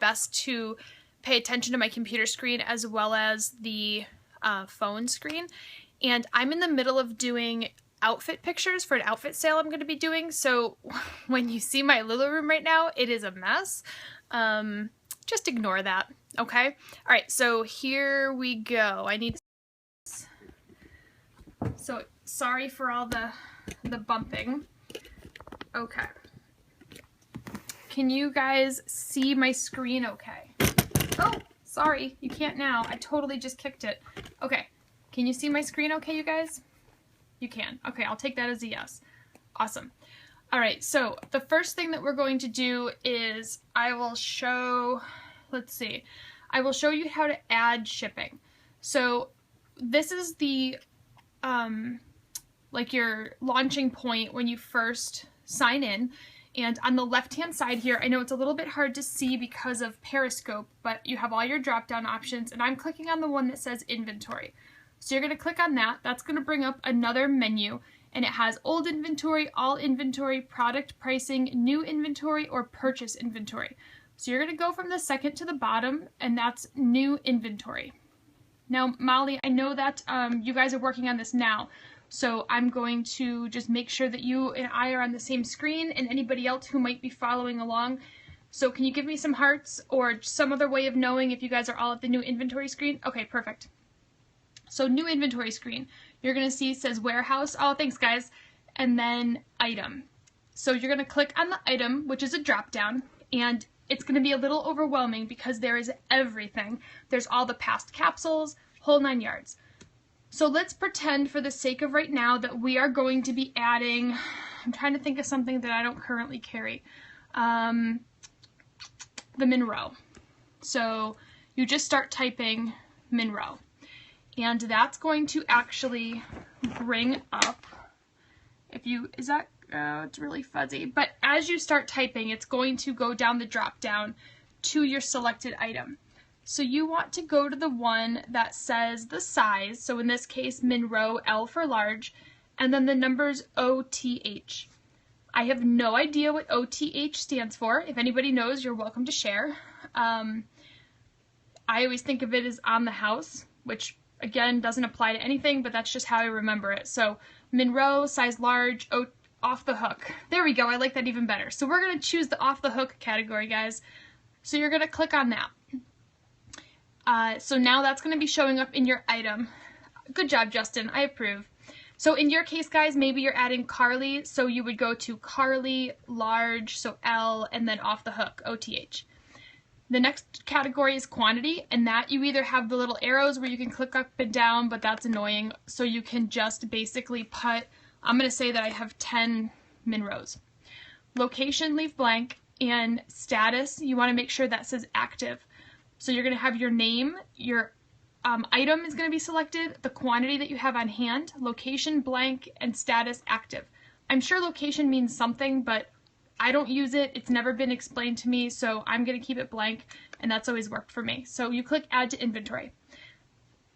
best to pay attention to my computer screen as well as the phone screen. And I'm in the middle of doing outfit pictures for an outfit sale I'm going to be doing. So when you see my Lula room right now, it is a mess. Just ignore that. Okay. All right. So here we go. I need. So sorry for all the bumping. Okay. Can you guys see my screen okay? Oh, sorry. You can't now. I totally just kicked it. Okay. Can you see my screen okay, you guys? You can. Okay, I'll take that as a yes. Awesome. All right, so the first thing that we're going to do is I will show, let's see, I will show you how to add shipping. So this is the, like your launching point when you first sign in. And on the left-hand side here, I know it's a little bit hard to see because of Periscope, but you have all your drop-down options, and I'm clicking on the one that says Inventory. So you're going to click on that. That's going to bring up another menu, and it has Old Inventory, All Inventory, Product Pricing, New Inventory, or Purchase Inventory. So you're going to go from the second to the bottom, and that's New Inventory. Now, Molly, I know that you guys are working on this now, so I'm going to just make sure that you and I are on the same screen and anybody else who might be following along. So can you give me some hearts or some other way of knowing if you guys are all at the new inventory screen? Okay, perfect. So new inventory screen, you're going to see it says warehouse. Oh, thanks guys. And then item. So you're going to click on the item, which is a drop down, and it's going to be a little overwhelming because there is everything. There's all the past capsules, whole 9 yards. So let's pretend for the sake of right now that we are going to be adding, I'm trying to think of something that I don't currently carry, the Monroe. So you just start typing Monroe, and that's going to actually bring up, it's really fuzzy, but as you start typing, it's going to go down the drop down to your selected item. So you want to go to the one that says the size, so in this case, Monroe, L for large, and then the numbers OTH. I have no idea what OTH stands for. If anybody knows, you're welcome to share. I always think of it as on the house, which again doesn't apply to anything, but that's just how I remember it. So Monroe, size large, off the hook. There we go, I like that even better. So we're going to choose the off the hook category, guys. So you're going to click on that. So now that's going to be showing up in your item. Good job, Justin. I approve. So in your case, guys, maybe you're adding Carly, so you would go to Carly, large, so L, and then off the hook, OTH. The next category is quantity, and that you either have the little arrows where you can click up and down, but that's annoying, so you can just basically put, I'm going to say that I have 10 Monroes. Location, leave blank, and status, you want to make sure that says active. So you're going to have your name, your item is going to be selected, the quantity that you have on hand, location blank, and status active. I'm sure location means something, but I don't use it. It's never been explained to me, so I'm going to keep it blank, and that's always worked for me. So you click Add to Inventory.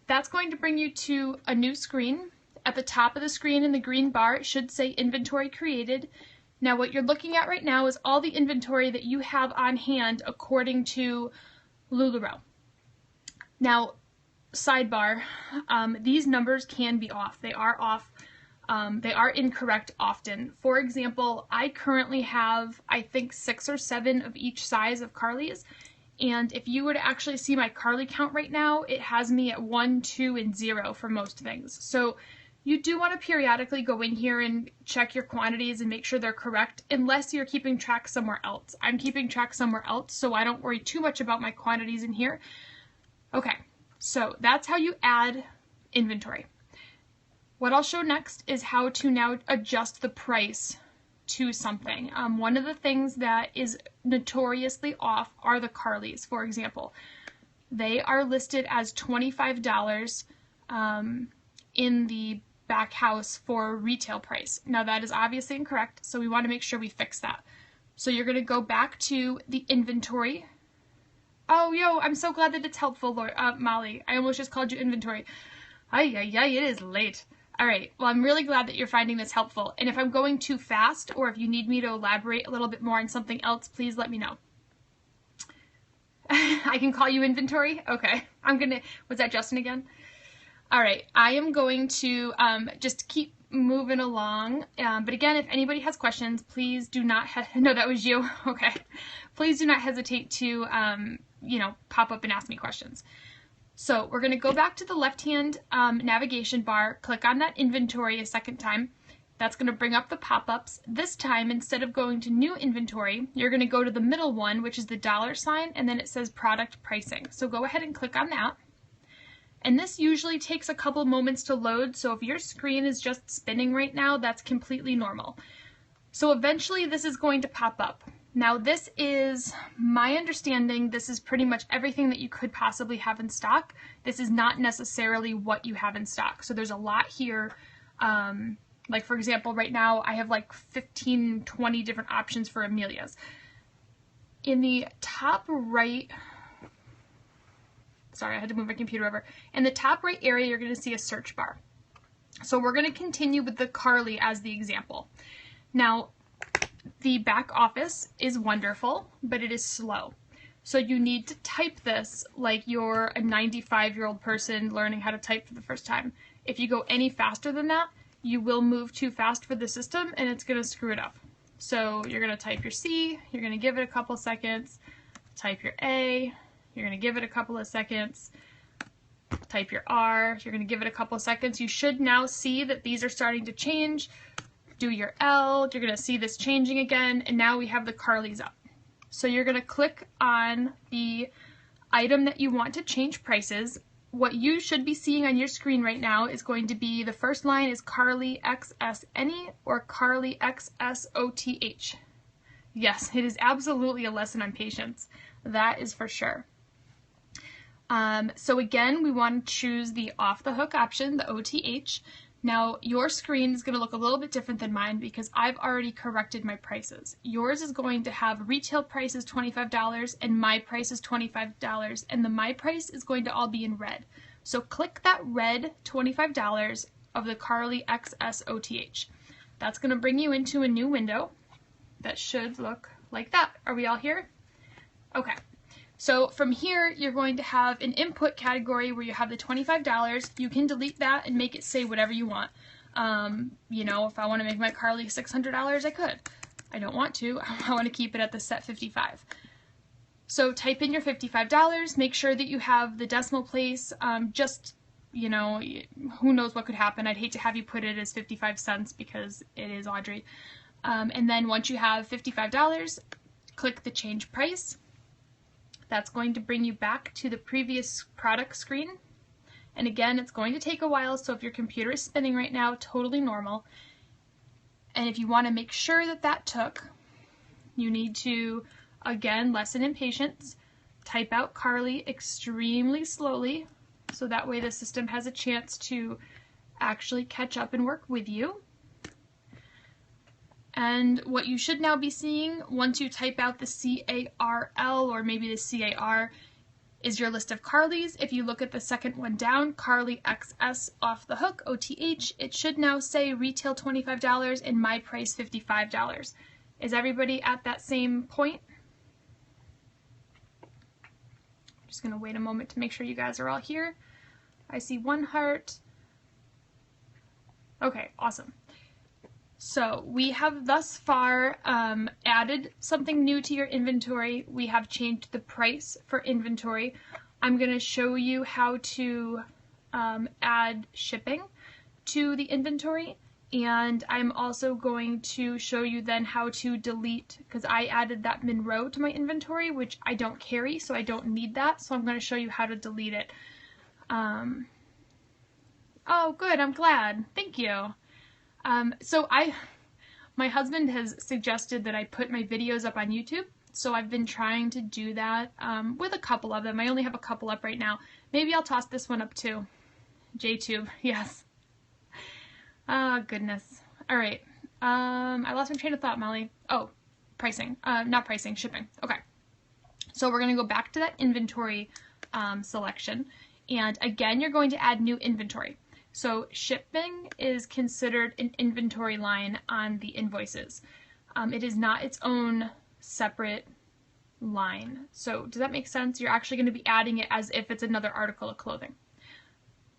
That's going to bring you to a new screen. At the top of the screen in the green bar, it should say Inventory Created. Now what you're looking at right now is all the inventory that you have on hand according to LuLaRoe. Now, sidebar, these numbers can be off. They are off. They are incorrect often. For example, I currently have, I think, 6 or 7 of each size of Carly's. And if you were to actually see my Carly count right now, it has me at 1, 2, and 0 for most things. So you do want to periodically go in here and check your quantities and make sure they're correct, unless you're keeping track somewhere else. I'm keeping track somewhere else, so I don't worry too much about my quantities in here. Okay, so that's how you add inventory. What I'll show next is how to now adjust the price to something. One of the things that is notoriously off are the Carlys, for example. They are listed as $25 in the back house for retail price. Now that is obviously incorrect, so we want to make sure we fix that. So you're going to go back to the inventory. Oh, yo, I'm so glad that it's helpful, Molly. I almost just called you inventory. Ay, ay, ay, it is late. All right, well, I'm really glad that you're finding this helpful. And if I'm going too fast, or if you need me to elaborate a little bit more on something else, please let me know. I can call you inventory? Okay. Was that Justin again? All right. I am going to just keep moving along. But again, if anybody has questions, please do not, no, that was you. Okay. Please do not hesitate to, pop up and ask me questions. So we're going to go back to the left-hand navigation bar, click on that inventory a second time. That's going to bring up the pop-ups. This time, instead of going to new inventory, you're going to go to the middle one, which is the $sign, and then it says product pricing. So go ahead and click on that. And this usually takes a couple moments to load, so if your screen is just spinning right now, that's completely normal. So eventually this is going to pop up. Now this is, my understanding, this is pretty much everything that you could possibly have in stock. This is not necessarily what you have in stock. So there's a lot here. Like for example, right now I have like 15, 20 different options for Amelia's. In the top right, sorry, I had to move my computer over. In the top right area, you're going to see a search bar. So we're going to continue with the Carly as the example. Now, the back office is wonderful, but it is slow. So you need to type this like you're a 95-year-old person learning how to type for the first time. If you go any faster than that, you will move too fast for the system and it's going to screw it up. So you're going to type your C, you're going to give it a couple seconds, type your A, you're going to give it a couple of seconds, type your R, you're going to give it a couple of seconds. You should now see that these are starting to change. Do your L, you're going to see this changing again, and now we have the Carlys up. So you're going to click on the item that you want to change prices. What you should be seeing on your screen right now is going to be, the first line is Carly XS Any or Carly XS OTH. Yes, it is absolutely a lesson on patience. That is for sure. So again, we want to choose the off the hook option, the OTH. Now your screen is going to look a little bit different than mine because I've already corrected my prices. Yours is going to have retail price is $25 and my price is $25, and the my price is going to all be in red. So click that red $25 of the Carly XS OTH. That's going to bring you into a new window that should look like that. Are we all here? Okay. So from here, you're going to have an input category where you have the $25. You can delete that and make it say whatever you want. If I want to make my Carly $600, I could. I don't want to. I want to keep it at the set 55. So type in your $55. Make sure that you have the decimal place. Who knows what could happen. I'd hate to have you put it as 55 cents because it is Audrey. And then once you have $55, click the change price. That's going to bring you back to the previous product screen. And again, it's going to take a while, so if your computer is spinning right now, totally normal. And if you want to make sure that that took, you need to, again, lesson in patience, type out Carly extremely slowly, so that way the system has a chance to actually catch up and work with you. And what you should now be seeing once you type out the CARL or maybe the CAR is your list of Carlys. If you look at the second one down, Carly XS off the hook, OTH, it should now say retail $25 and my price $55. Is everybody at that same point? I'm just going to wait a moment to make sure you guys are all here. I see one heart. Okay, awesome. So we have thus far added something new to your inventory. We have changed the price for inventory. I'm going to show you how to add shipping to the inventory, and I'm also going to show you then how to delete, because I added that Monroe to my inventory, which I don't carry, so I don't need that. So I'm going to show you how to delete it. Oh, good. I'm glad. Thank you. My husband has suggested that I put my videos up on YouTube, so I've been trying to do that with a couple of them. I only have a couple up right now. Maybe I'll toss this one up too. JTube, yes. Oh, goodness. All right. I lost my train of thought, Molly. Oh, pricing. Not pricing, shipping. Okay. So we're going to go back to that inventory selection, and again, you're going to add new inventory. So shipping is considered an inventory line on the invoices. It is not its own separate line. So does that make sense? You're actually going to be adding it as if it's another article of clothing.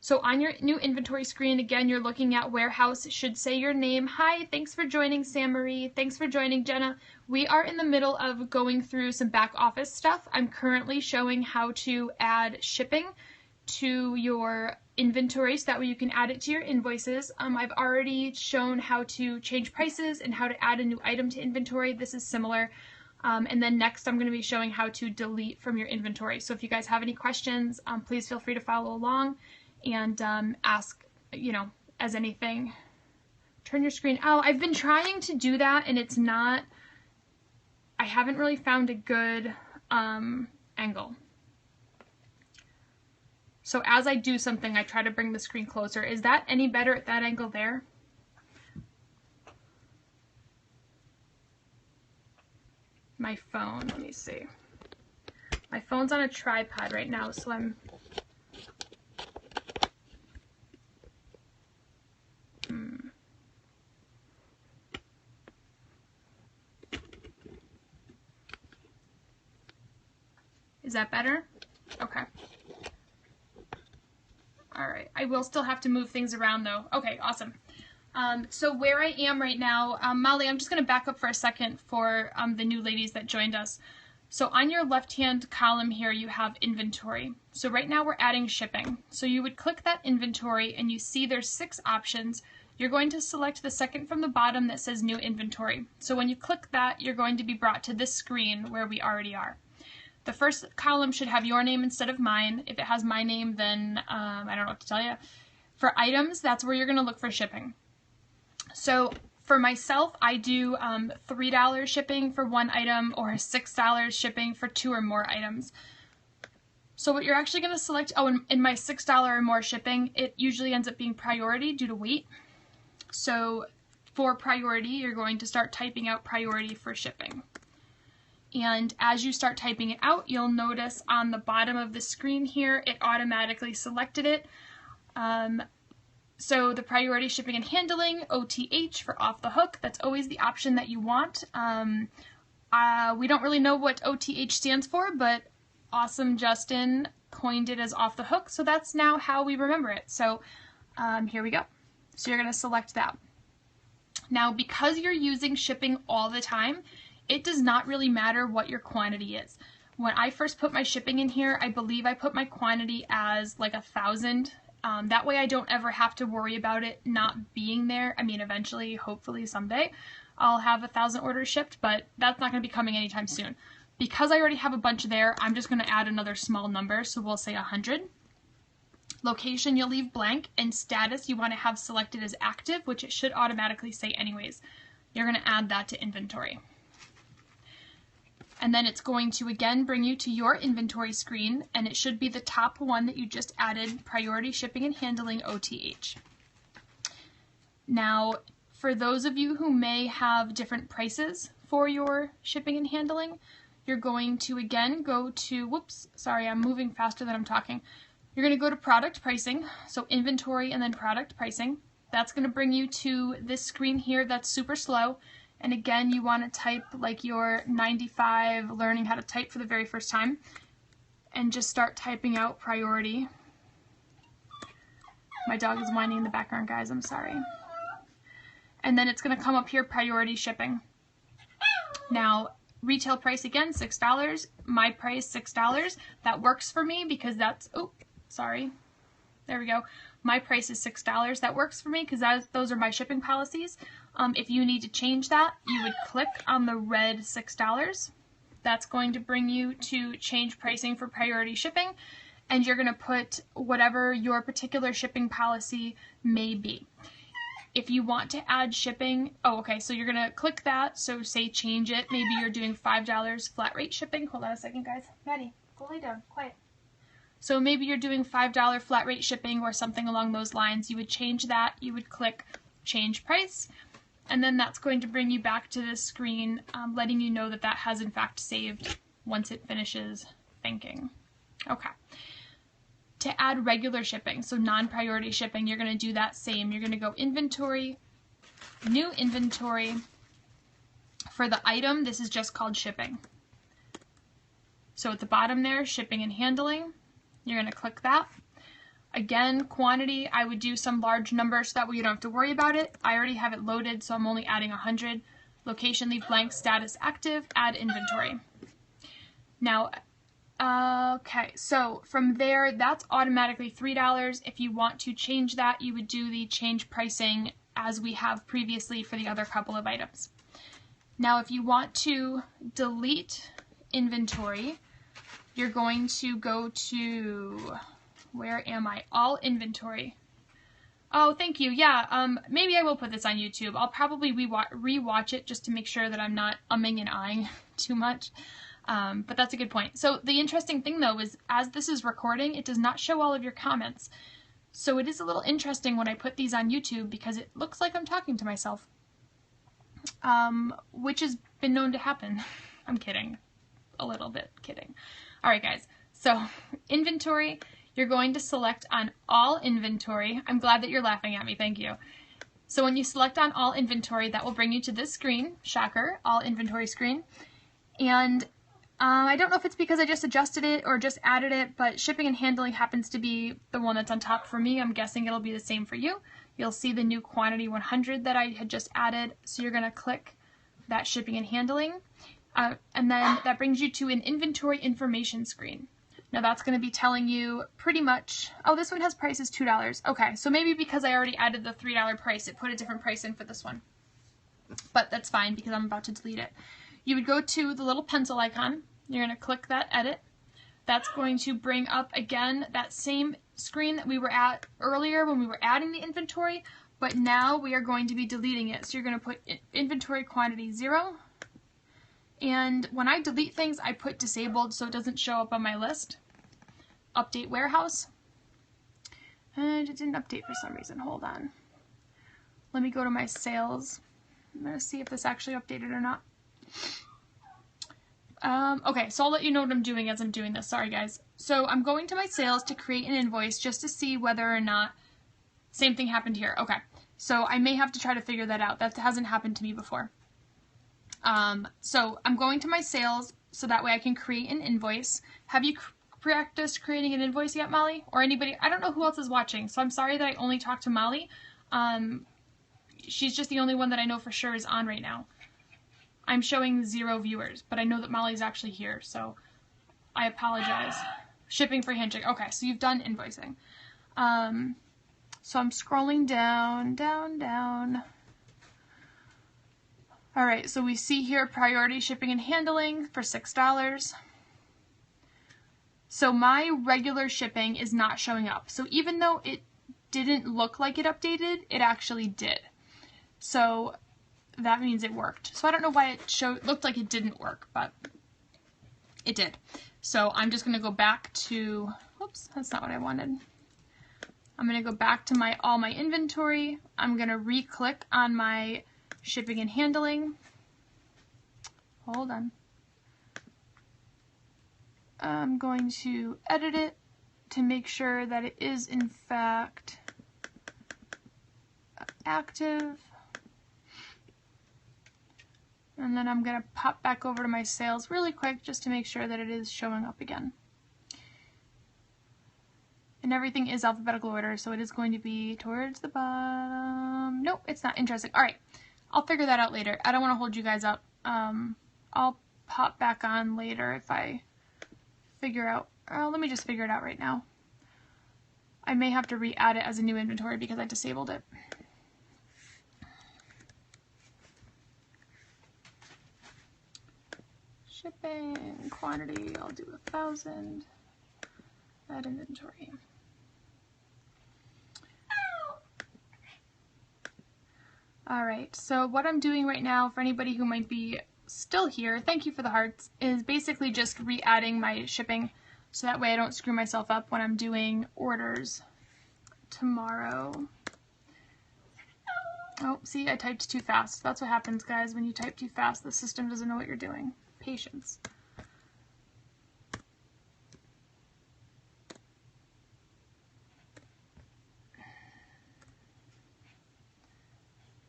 So on your new inventory screen, again, you're looking at warehouse. It should say your name. Hi, thanks for joining, Sam Marie. Thanks for joining, Jenna. We are in the middle of going through some back office stuff. I'm currently showing how to add shipping to your inventory so that way you can add it to your invoices. I've already shown how to change prices and how to add a new item to inventory. This is similar. And then next I'm going to be showing how to delete from your inventory. So if you guys have any questions, please feel free to follow along and ask, as anything. Turn your screen. Oh, I've been trying to do that and it's not, I haven't really found a good angle. So as I do something, I try to bring the screen closer. Is that any better at that angle there? My phone, let me see. My phone's on a tripod right now, so I'm... Is that better? Okay. Alright, I will still have to move things around though. Okay, awesome. So where I am right now, Molly, I'm just going to back up for a second for the new ladies that joined us. So on your left-hand column here, you have inventory. So right now we're adding shipping. So you would click that inventory and you see there's 6 options. You're going to select the second from the bottom that says new inventory. So when you click that, you're going to be brought to this screen where we already are. The first column should have your name instead of mine. If it has my name, then I don't know what to tell you. For items, that's where you're going to look for shipping. So for myself, I do $3 shipping for 1 item or $6 shipping for 2 or more items. So what you're actually going to select, in my $6 or more shipping, it usually ends up being priority due to weight. So for priority, you're going to start typing out priority for shipping. And as you start typing it out, you'll notice on the bottom of the screen here, it automatically selected it. So the priority shipping and handling, OTH for off the hook, that's always the option that you want. We don't really know what OTH stands for, but awesome Justin coined it as off the hook, so that's now how we remember it. So here we go. So you're going to select that. Now, because you're using shipping all the time, it does not really matter what your quantity is. When I first put my shipping in here, I believe I put my quantity as like 1,000. That way I don't ever have to worry about it not being there. I mean, eventually, hopefully someday, I'll have 1,000 orders shipped, but that's not going to be coming anytime soon. Because I already have a bunch there, I'm just going to add another small number, so we'll say 100. Location you'll leave blank, and status you want to have selected as active, which it should automatically say anyways. You're going to add that to inventory. And then it's going to again bring you to your inventory screen, and it should be the top one that you just added, priority shipping and handling OTH. Now, for those of you who may have different prices for your shipping and handling, you're going to again go to, whoops, sorry, I'm moving faster than I'm talking. You're going to go to product pricing, so inventory and then product pricing. That's going to bring you to this screen here that's super slow. And again, you want to type like you're 95, learning how to type for the very first time, and just start typing out priority. My dog is whining in the background, guys, I'm sorry. And then it's going to come up here, priority shipping. Now, retail price again, $6. My price, $6. That works for me because that's, oh, sorry. There we go. My price is $6. That works for me because those are my shipping policies. If you need to change that, you would click on the red $6. That's going to bring you to change pricing for priority shipping, and you're going to put whatever your particular shipping policy may be. If you want to add shipping, so you're going to click that, so say change it. Maybe you're doing $5 flat rate shipping. Hold on a second, guys. Maddie, go lay down, quiet. So maybe you're doing $5 flat rate shipping or something along those lines. You would change that. You would click change price. And then that's going to bring you back to this screen, letting you know that that has in fact saved once it finishes thinking. Okay. To add regular shipping, so non-priority shipping, you're going to do that same. You're going to go inventory, new inventory. For the item, this is just called shipping. So at the bottom there, shipping and handling, you're going to click that. Again, quantity, I would do some large number so that way you don't have to worry about it. I already have it loaded, so I'm only adding 100. Location, leave blank, status active, add inventory. Now, okay, so from there, that's automatically $3. If you want to change that, you would do the change pricing as we have previously for the other couple of items. Now, if you want to delete inventory, you're going to go to, where am I? All inventory. Oh, thank you. Yeah, maybe I will put this on YouTube. I'll probably re-watch it just to make sure that I'm not umming and ahhing too much. But that's a good point. So the interesting thing, though, is as this is recording, it does not show all of your comments. So it is a little interesting when I put these on YouTube because it looks like I'm talking to myself, which has been known to happen. I'm kidding. A little bit kidding. All right, guys. So inventory, you're going to select on all inventory. I'm glad that you're laughing at me. Thank you. So when you select on all inventory, that will bring you to this screen. Shocker, all inventory screen. And I don't know if it's because I just adjusted it or just added it, but shipping and handling happens to be the one that's on top for me. I'm guessing it'll be the same for you. You'll see the new quantity 100 that I had just added. So you're going to click that shipping and handling. And then that brings you to an inventory information screen. Now that's going to be telling you pretty much, oh, this one has prices $2. Okay, so maybe because I already added the $3 price, it put a different price in for this one. But that's fine because I'm about to delete it. You would go to the little pencil icon. You're going to click that edit. That's going to bring up again that same screen that we were at earlier when we were adding the inventory, but now we are going to be deleting it. So you're going to put inventory quantity 0. And when I delete things, I put disabled so it doesn't show up on my list. Update warehouse. And it didn't update for some reason. Hold on. Let me go to my sales. I'm going to see if this actually updated or not. Okay, so I'll let you know what I'm doing as I'm doing this. Sorry, guys. So I'm going to my sales to create an invoice just to see whether or not same thing happened here. Okay, so I may have to try to figure that out. That hasn't happened to me before. So I'm going to my sales so that way I can create an invoice. Have you practiced creating an invoice yet, Molly? Or anybody? I don't know who else is watching, so I'm sorry that I only talked to Molly. She's just the only one that I know for sure is on right now. I'm showing 0 viewers, but I know that Molly's actually here, so I apologize. Shipping for handshake. Okay, so you've done invoicing. So I'm scrolling down, down, down. All right, so we see here priority shipping and handling for $6. So my regular shipping is not showing up. So even though it didn't look like it updated, it actually did. So that means it worked. So I don't know why it looked like it didn't work, but it did. So I'm just going to go back to, whoops, that's not what I wanted. I'm going to go back to all my inventory. I'm going to re-click on my shipping and handling. Hold on. I'm going to edit it to make sure that it is in fact active. And then I'm going to pop back over to my sales really quick just to make sure that it is showing up again. And everything is alphabetical order, so it is going to be towards the bottom. Nope, it's not. Interesting. All right, I'll figure that out later. I don't want to hold you guys up. I'll pop back on later if I figure out. Let me just figure it out right now. I may have to re-add it as a new inventory because I disabled it. Shipping quantity, I'll do 1,000. Add inventory. All right, so what I'm doing right now for anybody who might be still here, thank you for the hearts, is basically just re-adding my shipping so that way I don't screw myself up when I'm doing orders tomorrow. Oh, see, I typed too fast. That's what happens, guys. When you type too fast, the system doesn't know what you're doing. Patience.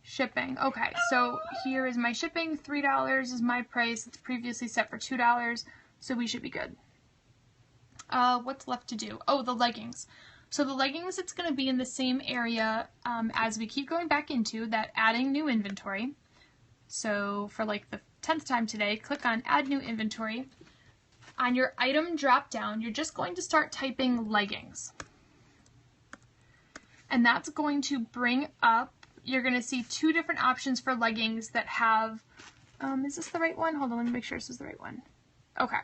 Shipping. Okay, so here is my shipping. $3 is my price. It's previously set for $2, so we should be good. what's left to do? Oh, the leggings. So the leggings, it's going to be in the same area as we keep going back into that adding new inventory. So for like the 10th time today, click on add new inventory. On your item drop down, you're just going to start typing leggings. And that's going to bring up, you're going to see two different options for leggings that have, is this the right one? Hold on, let me make sure this is the right one. Okay.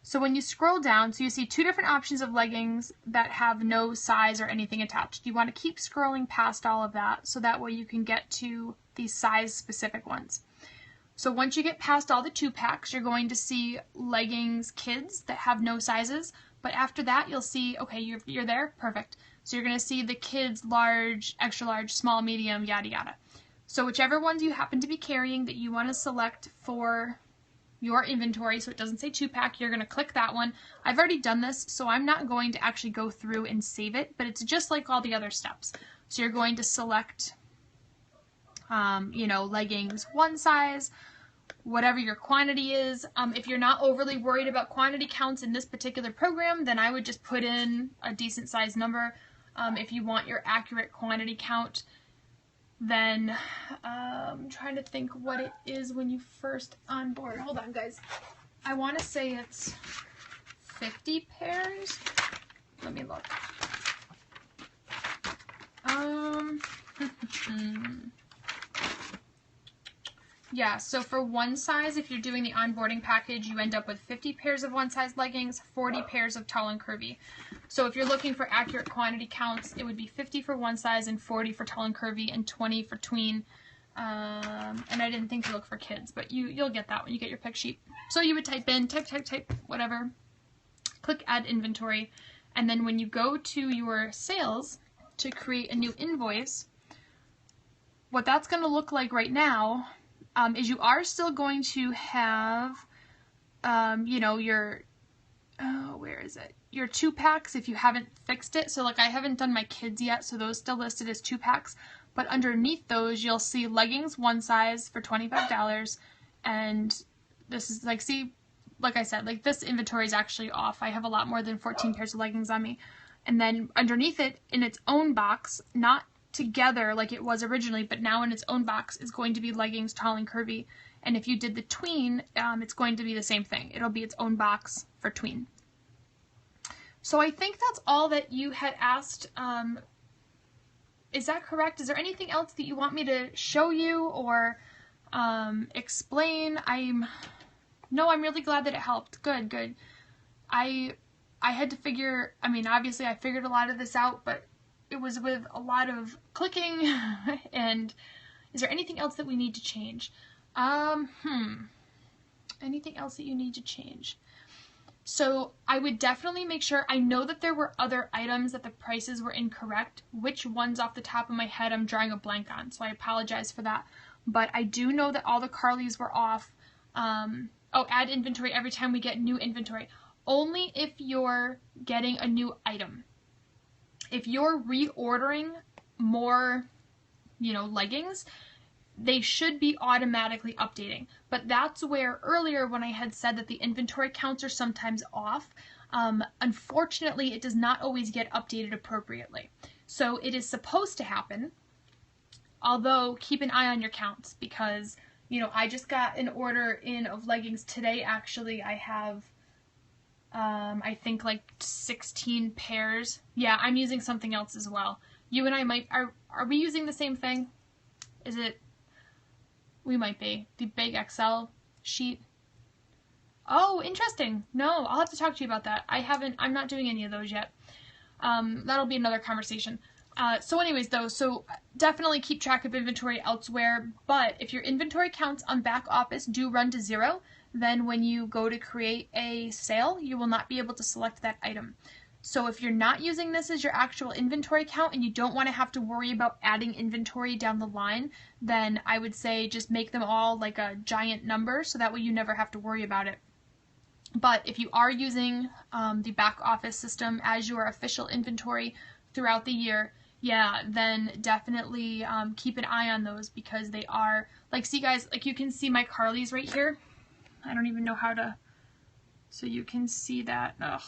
So when you scroll down, so you see two different options of leggings that have no size or anything attached. You want to keep scrolling past all of that so that way you can get to these size specific ones. So once you get past all the 2-packs, you're going to see leggings kids that have no sizes. But after that, you'll see, okay, you're there, perfect. So you're going to see the kids large, extra large, small, medium, yada yada. So whichever ones you happen to be carrying that you want to select for your inventory, so it doesn't say 2-pack, you're going to click that one. I've already done this, so I'm not going to actually go through and save it, but it's just like all the other steps. So you're going to select, leggings one size, whatever your quantity is. If you're not overly worried about quantity counts in this particular program, then I would just put in a decent size number. If you want your accurate quantity count, then I'm trying to think what it is when you first onboard. Hold on, guys. I want to say it's 50 pairs. Let me look. Yeah, so for one size, if you're doing the onboarding package, you end up with 50 pairs of one size leggings, 40 pairs of tall and curvy. So if you're looking for accurate quantity counts, it would be 50 for one size and 40 for tall and curvy and 20 for tween. And I didn't think to look for kids, but you'll get that when you get your pick sheet. So you would type in, type, whatever, click add inventory, and then when you go to your sales to create a new invoice, what that's going to look like right now is you are still going to have, your, where is it? Your 2-packs if you haven't fixed it. So like I haven't done my kids yet, so those still listed as 2-packs. But underneath those, you'll see leggings one size for $25. And this is like, see, like I said, like this inventory is actually off. I have a lot more than 14 pairs of leggings on me. And then underneath it, in its own box, not together like it was originally, but now in its own box is going to be leggings tall and curvy. And if you did the tween, it's going to be the same thing. It'll be its own box for tween. So I think that's all that you had asked. Is that correct? Is there anything else that you want me to show you or explain? I'm really glad that it helped. Good. I had to figure, obviously I figured a lot of this out, but it was with a lot of clicking. And is there anything else that we need to change? Anything else that you need to change? So I would definitely make sure, I know that there were other items that the prices were incorrect. Which ones off the top of my head I'm drawing a blank on, so I apologize for that. But I do know that all the Carlys were off. Add inventory every time we get new inventory. Only if you're getting a new item. If you're reordering more, leggings, they should be automatically updating. But that's where earlier when I had said that the inventory counts are sometimes off, unfortunately it does not always get updated appropriately. So it is supposed to happen, although keep an eye on your counts because, I just got an order in of leggings today. Actually, I have, I think like 16 pairs. Yeah, I'm using something else as well. You and I are we using the same thing? Is it? We might be. The big XL sheet. Oh, interesting. No, I'll have to talk to you about that. I'm not doing any of those yet. That'll be another conversation. So anyways though, so definitely keep track of inventory elsewhere, but if your inventory counts on back office do run to 0, then when you go to create a sale, you will not be able to select that item. So if you're not using this as your actual inventory count and you don't want to have to worry about adding inventory down the line, then I would say just make them all like a giant number so that way you never have to worry about it. But if you are using the back office system as your official inventory throughout the year, yeah, then definitely keep an eye on those because they are, like, see guys, like you can see my Carlys right here. I don't even know how to, so you can see that. Ugh.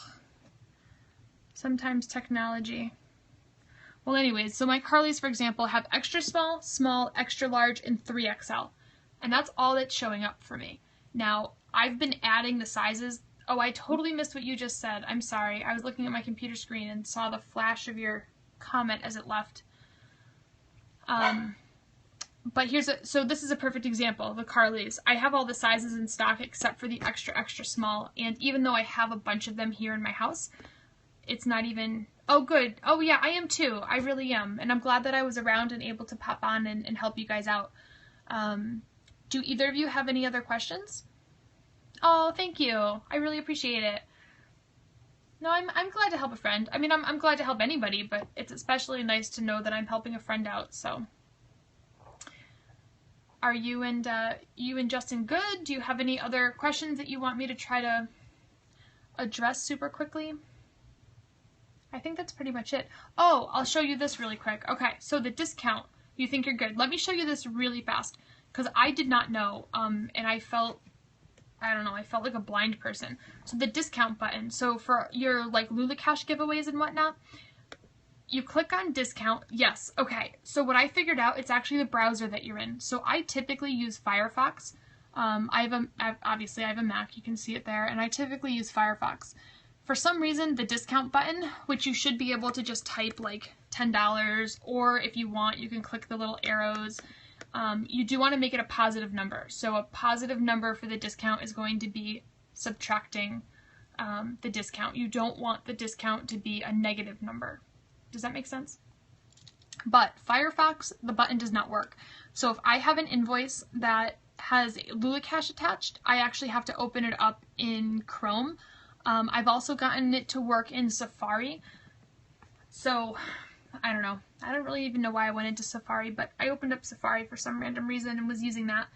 Sometimes technology. Well, anyways, so my Carlys, for example, have extra small, small, extra large, and 3XL. And that's all that's showing up for me. Now, I've been adding the sizes. Oh, I totally missed what you just said. I'm sorry. I was looking at my computer screen and saw the flash of your comment as it left. But so this is a perfect example, the Carlys. I have all the sizes in stock except for the extra, extra small. And even though I have a bunch of them here in my house, it's not even... Oh, good. Oh, yeah, I am too. I really am. And I'm glad that I was around and able to pop on and help you guys out. Do either of you have any other questions? Oh, thank you. I really appreciate it. No, I'm glad to help a friend. I mean, I'm glad to help anybody, but it's especially nice to know that I'm helping a friend out, so... Are you and Justin good? Do you have any other questions that you want me to try to address super quickly? I think that's pretty much it. Oh, I'll show you this really quick. Okay, so the discount, you think you're good. Let me show you this really fast, because I did not know, and I felt like a blind person. So the discount button, so for your like LuLaCash giveaways and whatnot, you click on discount. Yes, okay. So what I figured out, it's actually the browser that you're in. So I typically use Firefox. Obviously I have a Mac, you can see it there, and I typically use Firefox. For some reason, the discount button, which you should be able to just type like $10, or if you want, you can click the little arrows. You do want to make it a positive number. So a positive number for the discount is going to be subtracting the discount. You don't want the discount to be a negative number. Does that make sense? But Firefox, the button does not work. So if I have an invoice that has LuLaCash attached, I actually have to open it up in Chrome. I've also gotten it to work in Safari. So, I don't know. I don't really even know why I went into Safari, but I opened up Safari for some random reason and was using that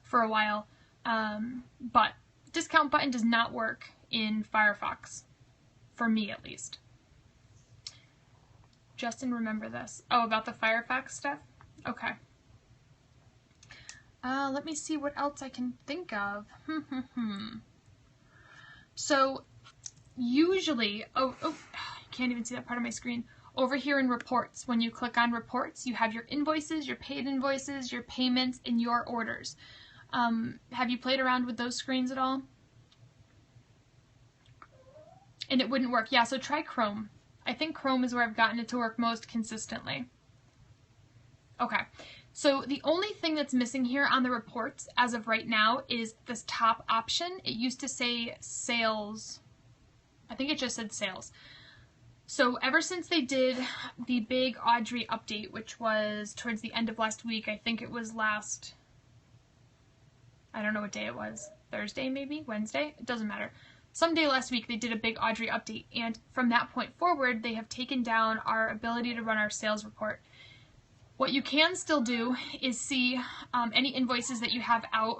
for a while. But discount button does not work in Firefox. For me, at least. Justin, remember this. Oh, about the Firefox stuff? Okay. Let me see what else I can think of. So, usually, I can't even see that part of my screen. Over here in reports, when you click on reports, you have your invoices, your paid invoices, your payments, and your orders. Have you played around with those screens at all? And it wouldn't work. Yeah, so try Chrome. I think Chrome is where I've gotten it to work most consistently. Okay, so the only thing that's missing here on the reports as of right now is this top option. It used to say sales. I think it just said sales. So ever since they did the big Audrey update, which was towards the end of last week, I think it was last, I don't know what day it was, Thursday maybe, Wednesday, it doesn't matter. Someday last week they did a big Audrey update, and from that point forward they have taken down our ability to run our sales report. What you can still do is see any invoices that you have out.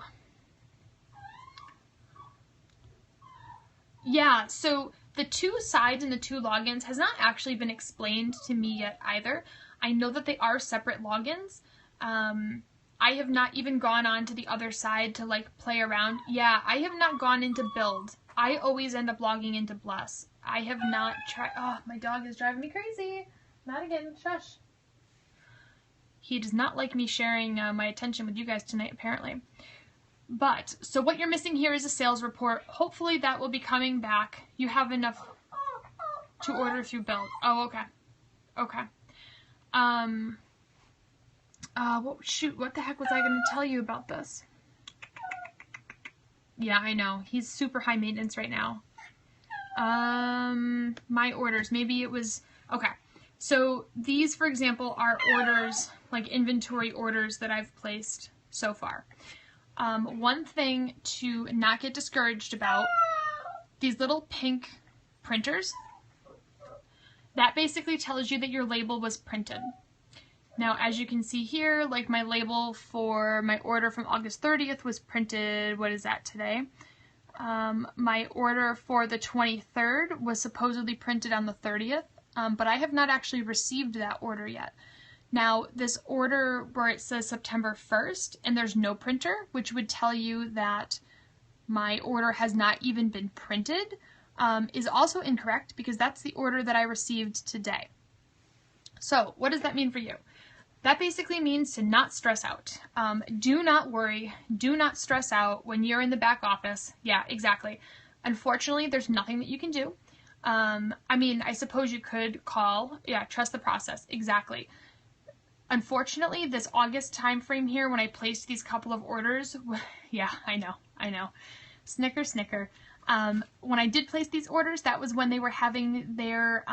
Yeah, so the two sides and the two logins has not actually been explained to me yet either. I know that they are separate logins. I have not even gone on to the other side to like play around. Yeah, I have not gone into build. I always end up logging into Bless. I have not tried. Oh, my dog is driving me crazy. Not again. Shush. He does not like me sharing my attention with you guys tonight, apparently. But, so what you're missing here is a sales report. Hopefully that will be coming back. You have enough to order through build. Oh, okay. Okay. Shoot, what the heck was I going to tell you about this? Yeah, I know. He's super high maintenance right now. My orders. Maybe it was... Okay. So these, for example, are orders, like inventory orders that I've placed so far. One thing to not get discouraged about, these little pink printers, that basically tells you that your label was printed. Now, as you can see here, like my label for my order from August 30th was printed, what is that today? My order for the 23rd was supposedly printed on the 30th, but I have not actually received that order yet. Now, this order where it says September 1st and there's no printer, which would tell you that my order has not even been printed, is also incorrect because that's the order that I received today. So what does that mean for you? That basically means to not stress out. Do not worry. Do not stress out when you're in the back office. Yeah, exactly. Unfortunately, there's nothing that you can do. I mean, I suppose you could call. Yeah, trust the process. Exactly. Unfortunately, this August time frame here, when I placed these couple of orders, yeah, I know. Snicker, snicker. When I did place these orders, that was when they were having their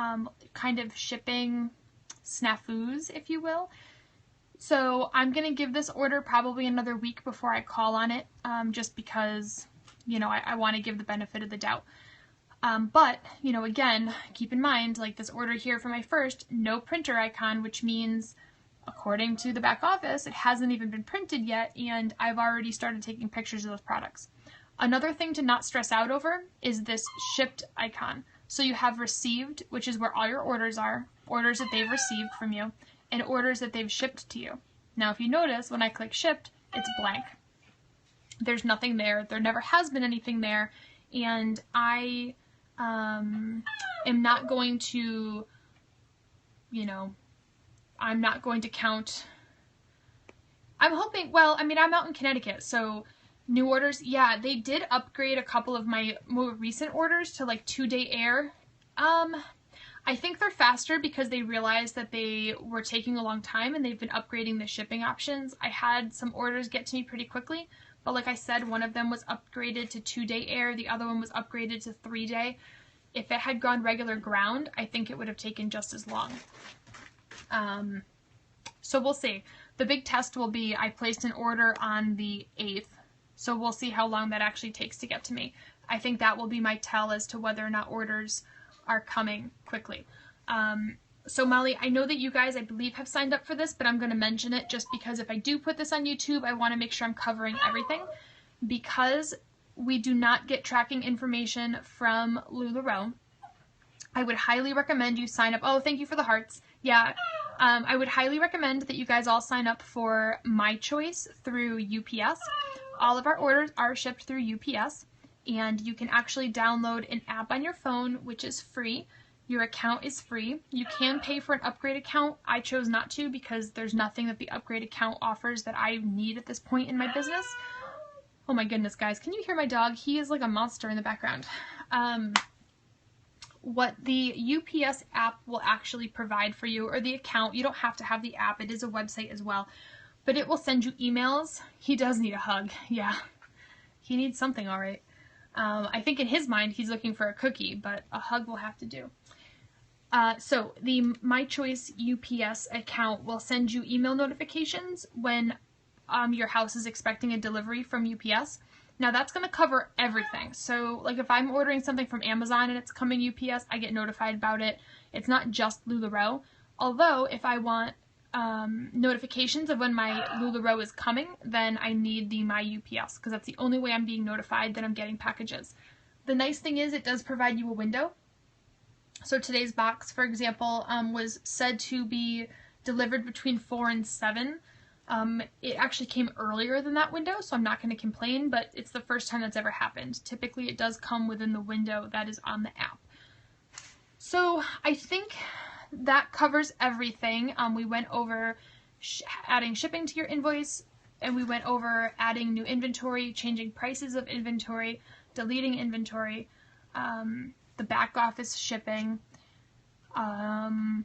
kind of shipping snafus, if you will. So I'm going to give this order probably another week before I call on it, just because, you know, I want to give the benefit of the doubt. But, you know, again, keep in mind, like this order here for my first, no printer icon, which means, according to the back office, it hasn't even been printed yet, and I've already started taking pictures of those products. Another thing to not stress out over is this shipped icon. So you have received, which is where all your orders are, orders that they've received from you, and orders that they've shipped to you. Now, if you notice, when I click shipped, it's blank. There's nothing there. There never has been anything there, and I am not going to, you know, I'm not going to count. I'm hoping, well, I mean, I'm out in Connecticut, so new orders, yeah, they did upgrade a couple of my more recent orders to like 2-day air. I think they're faster because they realized that they were taking a long time and they've been upgrading the shipping options. I had some orders get to me pretty quickly, but like I said, one of them was upgraded to 2-day air, the other one was upgraded to 3-day. If it had gone regular ground, I think it would have taken just as long. So we'll see. The big test will be I placed an order on the 8th, so we'll see how long that actually takes to get to me. I think that will be my tell as to whether or not orders are coming quickly. So Molly, I know that you guys, I believe, have signed up for this, but I'm going to mention it just because if I do put this on YouTube, I want to make sure I'm covering everything. Because we do not get tracking information from LuLaRoe, I would highly recommend you sign up. Oh, thank you for the hearts. Yeah, I would highly recommend that you guys all sign up for My Choice through UPS. All of our orders are shipped through UPS, and you can actually download an app on your phone, which is free. Your account is free. You can pay for an upgrade account. I chose not to because there's nothing that the upgrade account offers that I need at this point in my business. Oh my goodness, guys. Can you hear my dog? He is like a monster in the background. What the UPS app will actually provide for you, or the account, you don't have to have the app. It is a website as well. But it will send you emails. He does need a hug. Yeah. He needs something, all right. I think in his mind he's looking for a cookie, but a hug will have to do. So the My Choice UPS account will send you email notifications when your house is expecting a delivery from UPS. Now that's going to cover everything. So like if I'm ordering something from Amazon and it's coming UPS, I get notified about it. It's not just LuLaRoe. Although if I want notifications of when my LuLaRoe is coming, then I need the My UPS because that's the only way I'm being notified that I'm getting packages. The nice thing is it does provide you a window. So today's box, for example, was said to be delivered between 4 and 7. It actually came earlier than that window, so I'm not going to complain, but it's the first time that's ever happened. Typically it does come within the window that is on the app. So I think that covers everything. We went over adding shipping to your invoice, and we went over adding new inventory, changing prices of inventory, deleting inventory, the back office shipping. I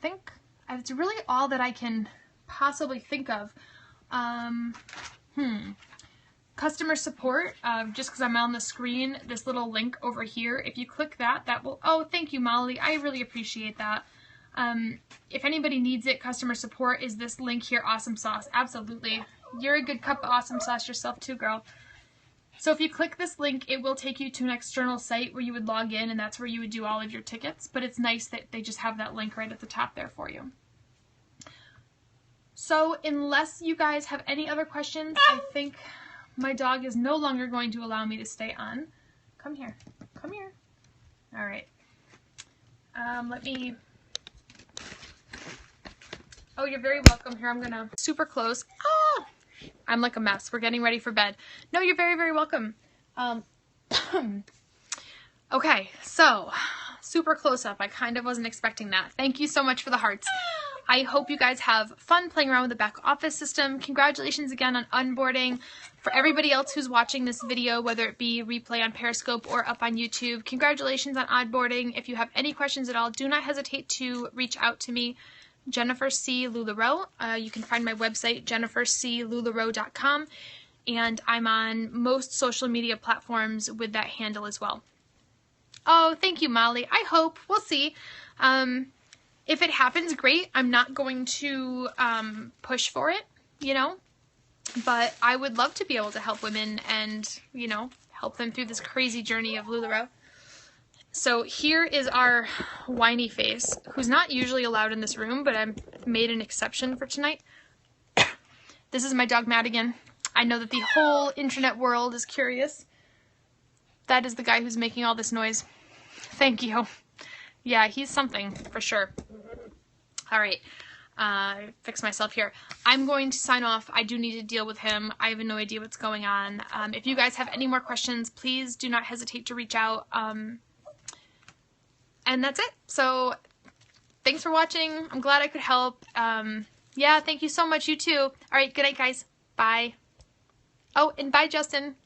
think it's really all that I can possibly think of. Customer support, just because I'm on the screen, this little link over here, if you click that, that will, oh, thank you, Molly, I really appreciate that. If anybody needs it, customer support is this link here, Awesome Sauce, absolutely. You're a good cup of awesome sauce yourself too, girl. So if you click this link, it will take you to an external site where you would log in, and that's where you would do all of your tickets, but it's nice that they just have that link right at the top there for you. So unless you guys have any other questions, I think my dog is no longer going to allow me to stay on. Come here. Come here. All right. Let me... Oh, you're very welcome. Here, I'm going to... Super close. Ah! I'm like a mess. We're getting ready for bed. No, you're very, very welcome. Okay, so super close up. I kind of wasn't expecting that. Thank you so much for the hearts. I hope you guys have fun playing around with the back office system. Congratulations again on onboarding. For everybody else who's watching this video, whether it be replay on Periscope or up on YouTube, congratulations on onboarding. If you have any questions at all, do not hesitate to reach out to me, Jennifer C. LuLaRoe. You can find my website, jenniferclularoe.com, and I'm on most social media platforms with that handle as well. Oh, thank you, Molly. I hope. We'll see. If it happens, great. I'm not going to push for it, you know, but I would love to be able to help women and, you know, help them through this crazy journey of LuLaRoe. So here is our whiny face, who's not usually allowed in this room, but I made an exception for tonight. This is my dog Madigan. I know that the whole internet world is curious. That is the guy who's making all this noise. Thank you. Yeah, he's something for sure. All right, fix myself here. I'm going to sign off. I do need to deal with him. I have no idea what's going on. If you guys have any more questions, please do not hesitate to reach out. And that's it. So thanks for watching. I'm glad I could help. Yeah, thank you so much. You too. All right, good night, guys. Bye. Oh, and bye, Justin.